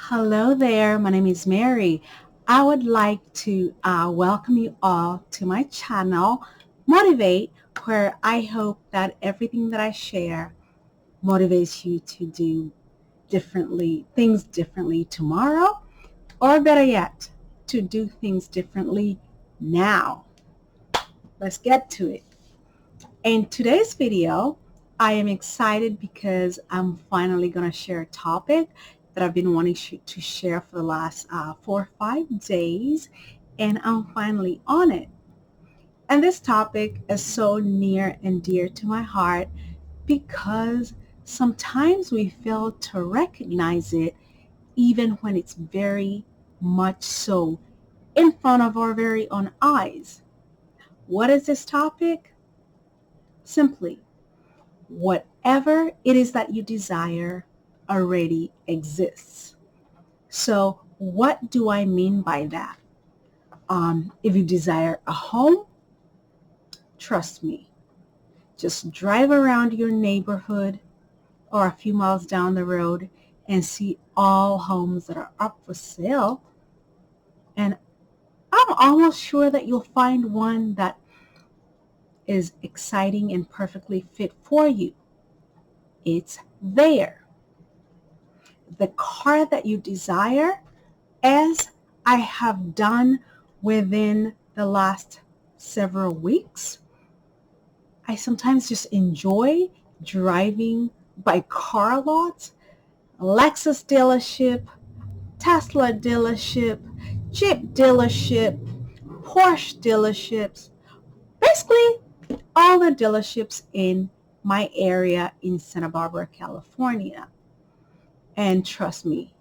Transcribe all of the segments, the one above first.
Hello there, my name is Mary. I would like to welcome you all to my channel, Motivate, where I hope that everything that I share motivates you to do things differently tomorrow, or better yet, to do things differently now. Let's get to it. In today's video, I am excited because I'm finally going to share a topic that I've been wanting to share for the last 4 or 5 days, and I'm finally on it. And this topic is so near and dear to my heart because sometimes we fail to recognize it even when it's very much so in front of our very own eyes. What is this topic? Simply, whatever it is that you desire already exists. So what do I mean by that? If you desire a home, trust me, just drive around your neighborhood or a few miles down the road and see all homes that are up for sale. And I'm almost sure that you'll find one that is exciting and perfectly fit for you. It's there. The car that you desire, as I have done within the last several weeks, I sometimes just enjoy driving by car lots, Lexus dealership, Tesla dealership, Jeep dealership, Porsche dealerships, basically all the dealerships in my area in Santa Barbara, California. And trust me,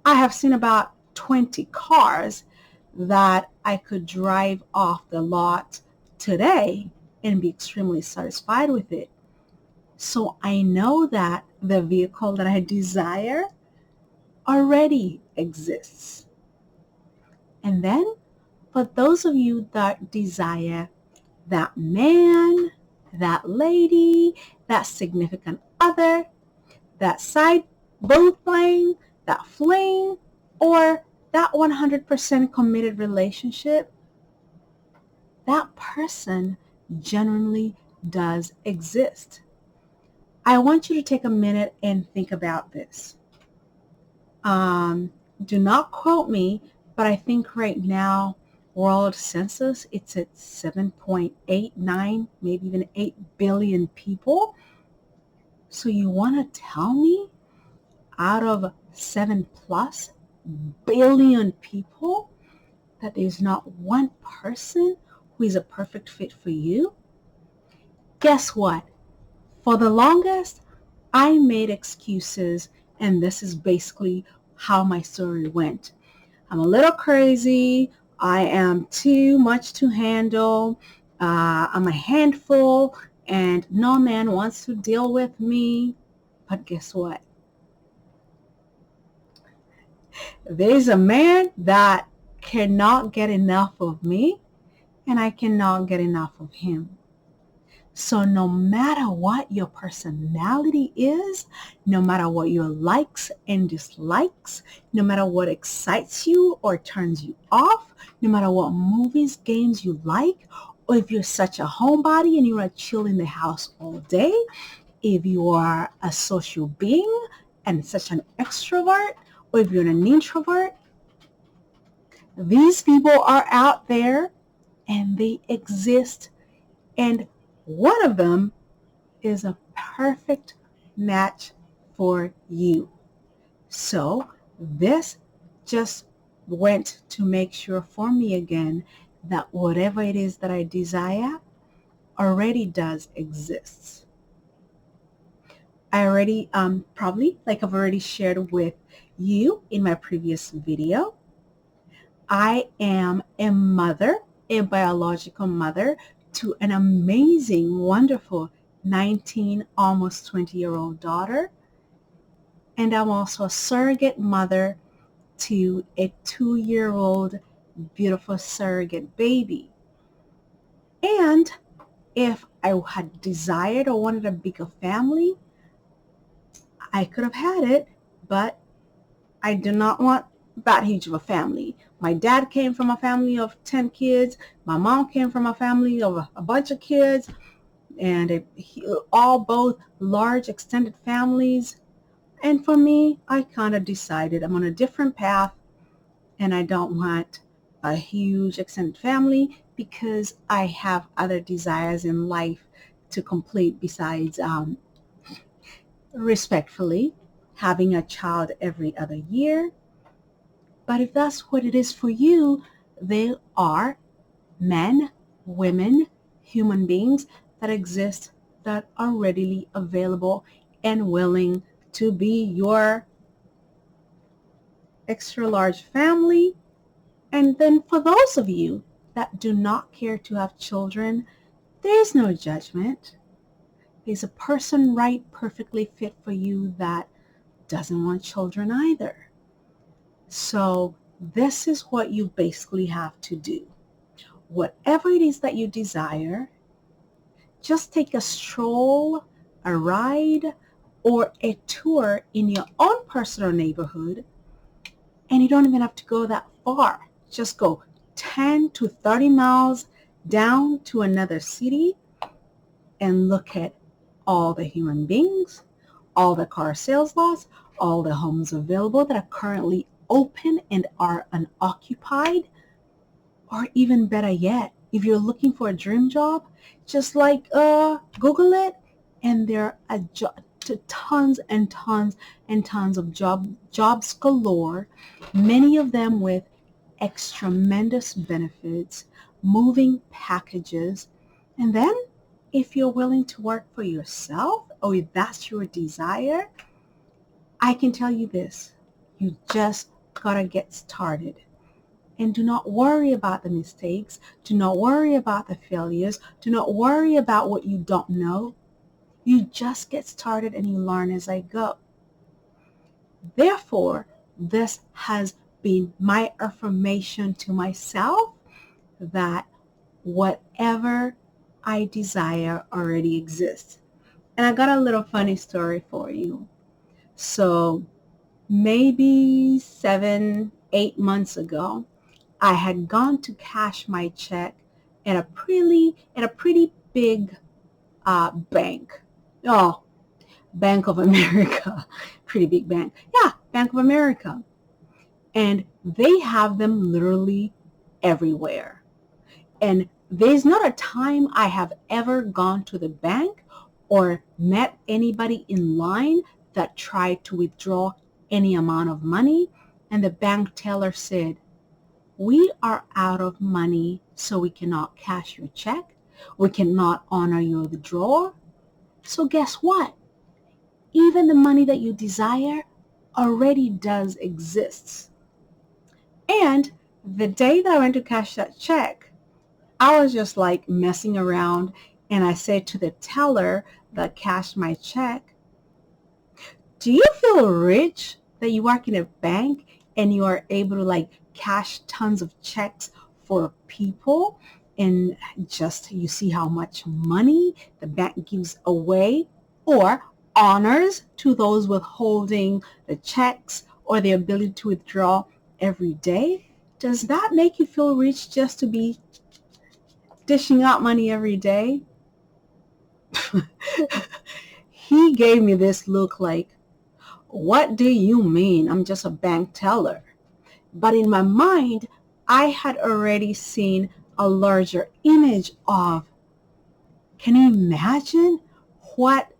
I have seen about 20 cars that I could drive off the lot today and be extremely satisfied with it. So I know that the vehicle that I desire already exists. And then for those of you that desire that man, that lady, that significant other, that side boo flame, that flame, or that 100% committed relationship, that person genuinely does exist. I want you to take a minute and think about this. Do not quote me, but I think right now, world census, it's at 7.89, maybe even 8 billion people. So you want to tell me out of 7 plus billion people that there's not one person who is a perfect fit for you? Guess what? For the longest, I made excuses, and this is basically how my story went. I'm a little crazy. I am too much to handle. I'm a handful, and no man wants to deal with me. But guess what? There's a man that cannot get enough of me, and I cannot get enough of him. So no matter what your personality is, no matter what your likes and dislikes, no matter what excites you or turns you off, no matter what movies, games you like, or if you're such a homebody and you want to chill in the house all day, if you are a social being and such an extrovert, or if you're an introvert, these people are out there and they exist, and one of them is a perfect match for you. So this just went to make sure for me again that whatever it is that I desire already does exist. I already probably, like I've already shared with you in my previous video, I am a mother, a biological mother to an amazing, wonderful 19, almost 20-year-old daughter. And I'm also a surrogate mother to a 2-year-old beautiful surrogate baby. And if I had desired or wanted a bigger family, I could have had it, but I do not want that huge of a family. My dad came from a family of 10 kids. My mom came from a family of a bunch of kids, and all both large extended families. And for me, I kind of decided I'm on a different path, and I don't want a huge extended family because I have other desires in life to complete besides, respectfully, having a child every other year. But if that's what it is for you, there are men, women, human beings that exist that are readily available and willing to be your extra large family. And then for those of you that do not care to have children, there is no judgment. There's a person right perfectly fit for you that doesn't want children either. So this is what you basically have to do. Whatever it is that you desire, just take a stroll, a ride, or a tour in your own personal neighborhood, and you don't even have to go that far. Just go 10 to 30 miles down to another city and look at all the human beings, all the car sales lots, all the homes available that are currently open and are unoccupied. Or even better yet, if you're looking for a dream job, just like Google it, and there are tons and tons and tons of jobs galore, many of them with tremendous benefits, moving packages. And then if you're willing to work for yourself, or if that's your desire, I can tell you this, you just gotta get started. And do not worry about the mistakes. Do not worry about the failures. Do not worry about what you don't know. You just get started and you learn as I go. Therefore, this has been my affirmation to myself that whatever I desire already exists. And I got a little funny story for you. So maybe 7, 8 months ago, I had gone to cash my check at a pretty big bank. Oh, Bank of America, pretty big bank. Yeah, Bank of America. And they have them literally everywhere. And there's not a time I have ever gone to the bank or met anybody in line that tried to withdraw any amount of money. And the bank teller said, "We are out of money, so we cannot cash your check. We cannot honor your withdrawal. So guess what? Even the money that you desire already does exist." And the day that I went to cash that check, I was just like messing around, and I said to the teller that cashed my check, "Do you feel rich that you work in a bank and you are able to like cash tons of checks for people, and just you see how much money the bank gives away or honors to those withholding the checks or the ability to withdraw every day? Does that make you feel rich just to be dishing out money every day?" He gave me this look like, "What do you mean? I'm just a bank teller." But in my mind, I had already seen a larger image of, can you imagine what,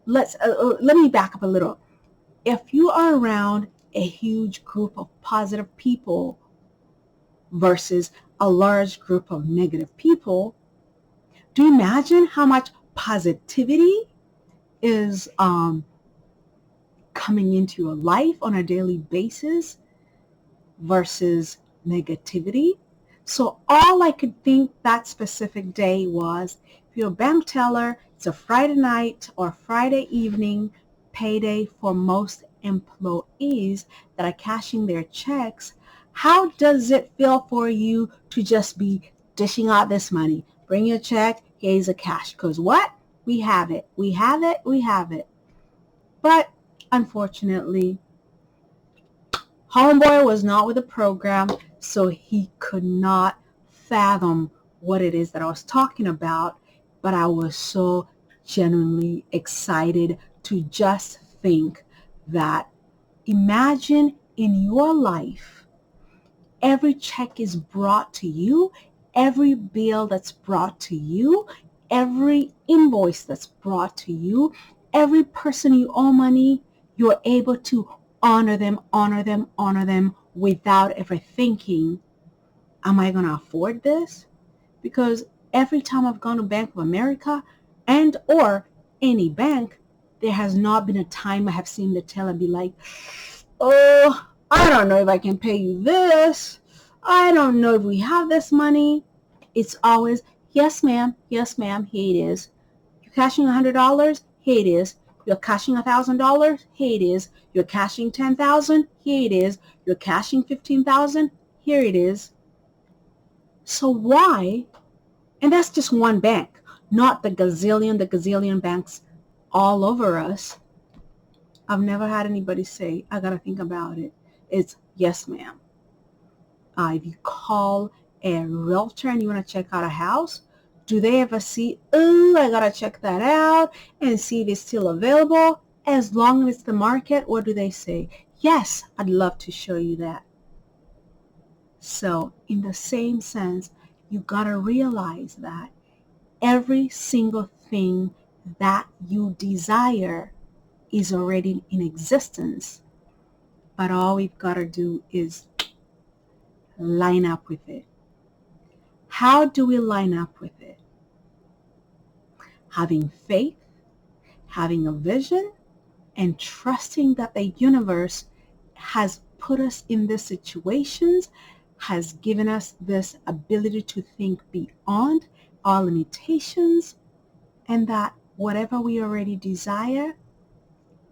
let me back up a little. If you are around a huge group of positive people versus a large group of negative people, do you imagine how much positivity is coming into your life on a daily basis versus negativity? So all I could think that specific day was, if you're a bank teller, it's a Friday night or Friday evening, payday for most employees that are cashing their checks. How does it feel for you to just be dishing out this money? Bring your check, here's a cash. Because what? We have it. We have it. We have it. But unfortunately, Homeboy was not with the program, so he could not fathom what it is that I was talking about, but I was so genuinely excited to just think that imagine in your life, every check is brought to you, every bill that's brought to you, every invoice that's brought to you, every person you owe money, you're able to honor them, honor them, honor them without ever thinking, am I going to afford this? Because every time I've gone to Bank of America and or any bank, there has not been a time I have seen the teller be like, oh, I don't know if I can pay you this. I don't know if we have this money. It's always, yes, ma'am, here it is. You're cashing $100, here it is. You're cashing $1,000, here it is. You're cashing $10,000, here it is. You're cashing $15,000, here it is. So why? And that's just one bank, not the gazillion banks all over us. I've never had anybody say, I got to think about it. It's, yes, ma'am. If you call a realtor and you want to check out a house, do they ever see, oh, I got to check that out and see if it's still available as long as it's the market? Or do they say, yes, I'd love to show you that? So in the same sense, you got to realize that every single thing that you desire is already in existence, but all we've got to do is line up with it. How do we line up with it? Having faith, having a vision, and trusting that the universe has put us in these situations, has given us this ability to think beyond our limitations, and that whatever we already desire,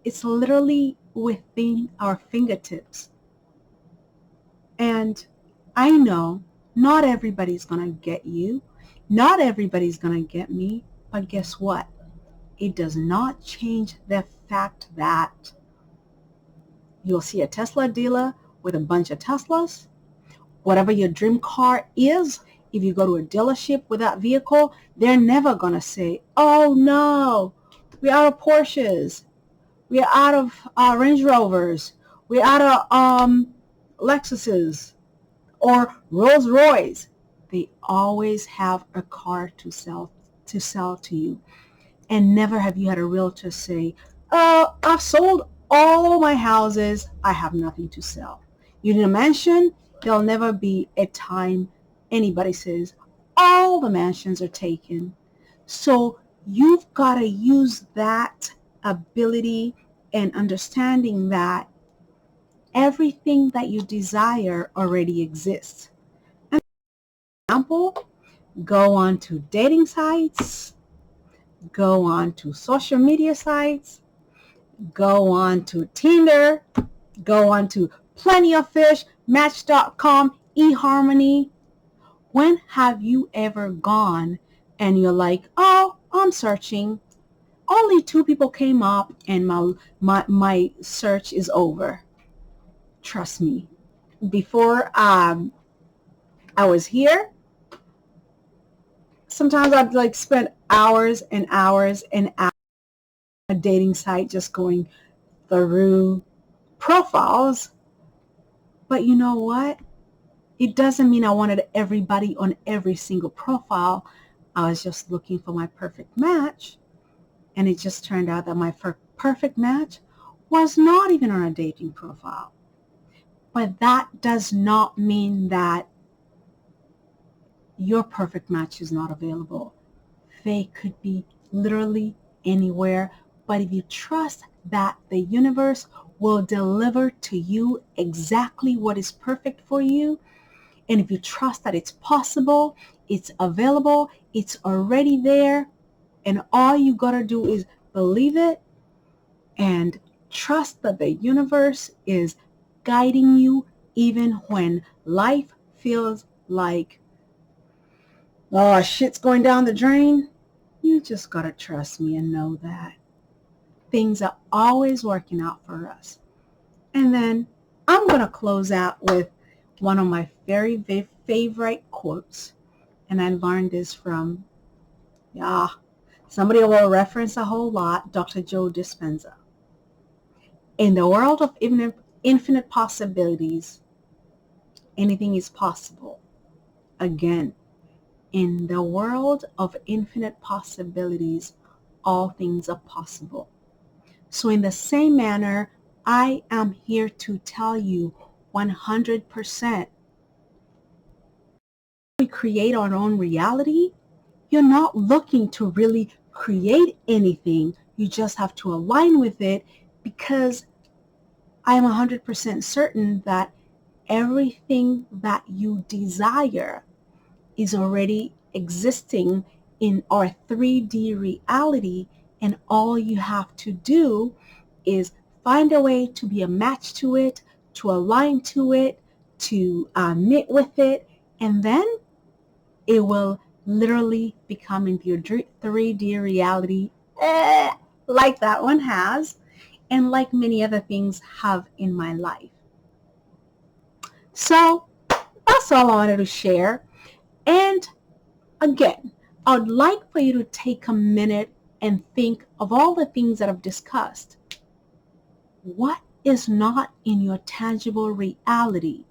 it's literally within our fingertips. And I know not everybody's going to get you. Not everybody's going to get me. But guess what? It does not change the fact that you'll see a Tesla dealer with a bunch of Teslas. Whatever your dream car is, if you go to a dealership with that vehicle, they're never going to say, oh no, we're out of Porsches. We're out of Range Rovers. We're out of Lexuses or Rolls Royce. They always have a car to sell to you. And never have you had a realtor say, oh, I've sold all my houses. I have nothing to sell. You need a mansion? There'll never be a time anybody says, all the mansions are taken. So you've got to use that ability and understanding that everything that you desire already exists. An example, go on to dating sites, go on to social media sites, go on to Tinder, go on to Plenty of Fish, Match.com, eHarmony. When have you ever gone and you're like, oh, I'm searching. Only 2 people came up and my search is over. Trust me. Before I was here, sometimes I'd like spend hours and hours and hours on a dating site just going through profiles. But you know what? It doesn't mean I wanted everybody on every single profile. I was just looking for my perfect match. And it just turned out that my perfect match was not even on a dating profile. But that does not mean that your perfect match is not available. They could be literally anywhere. But if you trust that the universe will deliver to you exactly what is perfect for you, and if you trust that it's possible, it's available, it's already there, and all you gotta do is believe it and trust that the universe is guiding you even when life feels like, oh, shit's going down the drain. You just gotta trust me and know that things are always working out for us. And then I'm going to close out with one of my very favorite quotes. And I learned this from, yeah, somebody I will reference a whole lot, Dr. Joe Dispenza. In the world of infinite possibilities, anything is possible. Again, in the world of infinite possibilities, all things are possible. So in the same manner, I am here to tell you 100%. We create our own reality. You're not looking to really create anything. You just have to align with it, because I am 100% certain that everything that you desire is already existing in our 3D reality, and all you have to do is find a way to be a match to it, to align to it, to knit with it, and then it will literally become into your 3D reality, like that one has, and like many other things have in my life. So that's all I wanted to share. And again, I would like for you to take a minute and think of all the things that I've discussed. What is not in your tangible reality?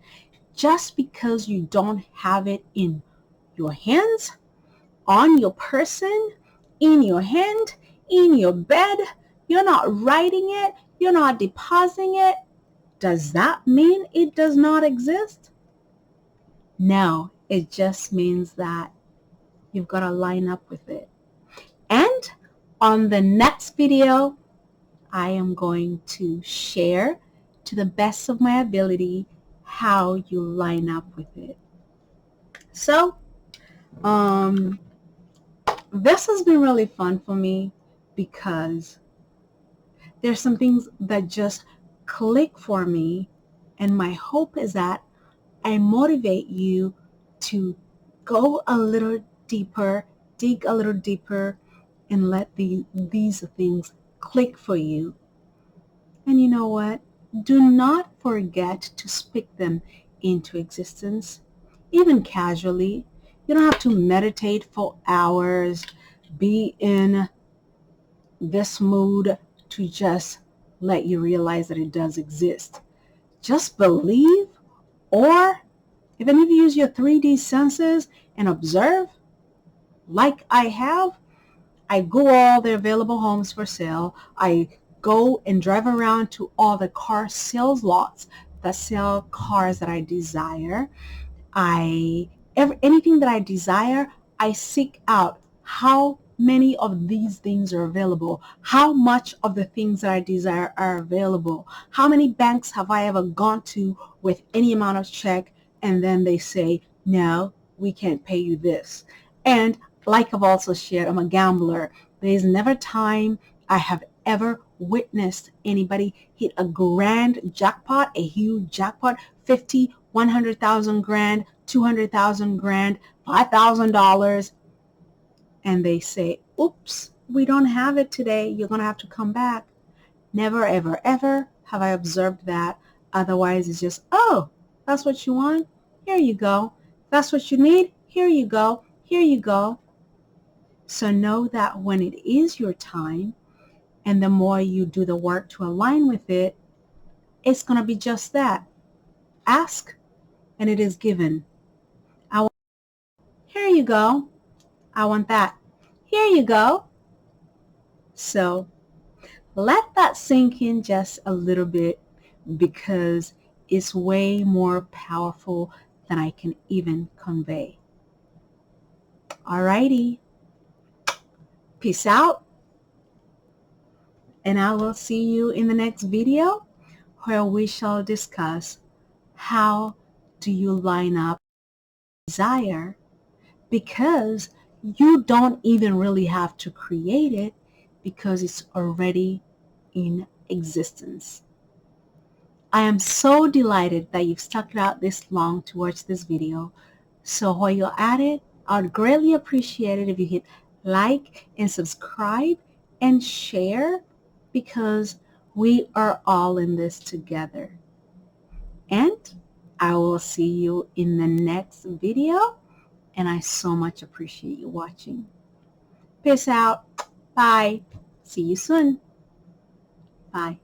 Just because you don't have it in your hands, on your person, in your hand, in your bed, you're not writing it, you're not depositing it, does that mean it does not exist? No, it just means that you've got to line up with it. And on the next video, I am going to share to the best of my ability how you line up with it. So, this has been really fun for me, because there's some things that just click for me, and my hope is that I motivate you to go a little deeper, dig a little deeper, and let these things click for you. And you know what? Do not forget to speak them into existence, even casually. You don't have to meditate for hours, be in this mood to just let you realize that it does exist. Just believe, or even if you use your 3D senses and observe, like I have, I go all the available homes for sale. I go and drive around to all the car sales lots that sell cars that I desire. Anything that I desire, I seek out how many of these things are available, how much of the things that I desire are available, how many banks have I ever gone to with any amount of check, and then they say, no, we can't pay you this. And like I've also shared, I'm a gambler. There's never time I have ever witnessed anybody hit a grand jackpot, a huge jackpot, 50, 100,000 grand, 200,000 grand, $5,000, and they say, oops, we don't have it today. You're going to have to come back. Never, ever, ever have I observed that. Otherwise, it's just, oh, that's what you want? Here you go. That's what you need? Here you go. Here you go. So know that when it is your time, and the more you do the work to align with it, it's going to be just that. Ask, and it is given. Here you go. I want that. Here you go. So let that sink in just a little bit, because it's way more powerful than I can even convey. Alrighty. Peace out. And I will see you in the next video, where we shall discuss how do you line up desire, because you don't even really have to create it, because it's already in existence. I am so delighted that you've stuck it out this long to watch this video. So while you're at it, I'd greatly appreciate it if you hit like and subscribe and share, because we are all in this together. I will see you in the next video, and I so much appreciate you watching. Peace out. Bye. See you soon. Bye.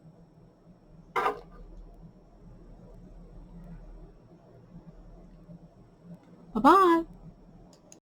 Bye-bye.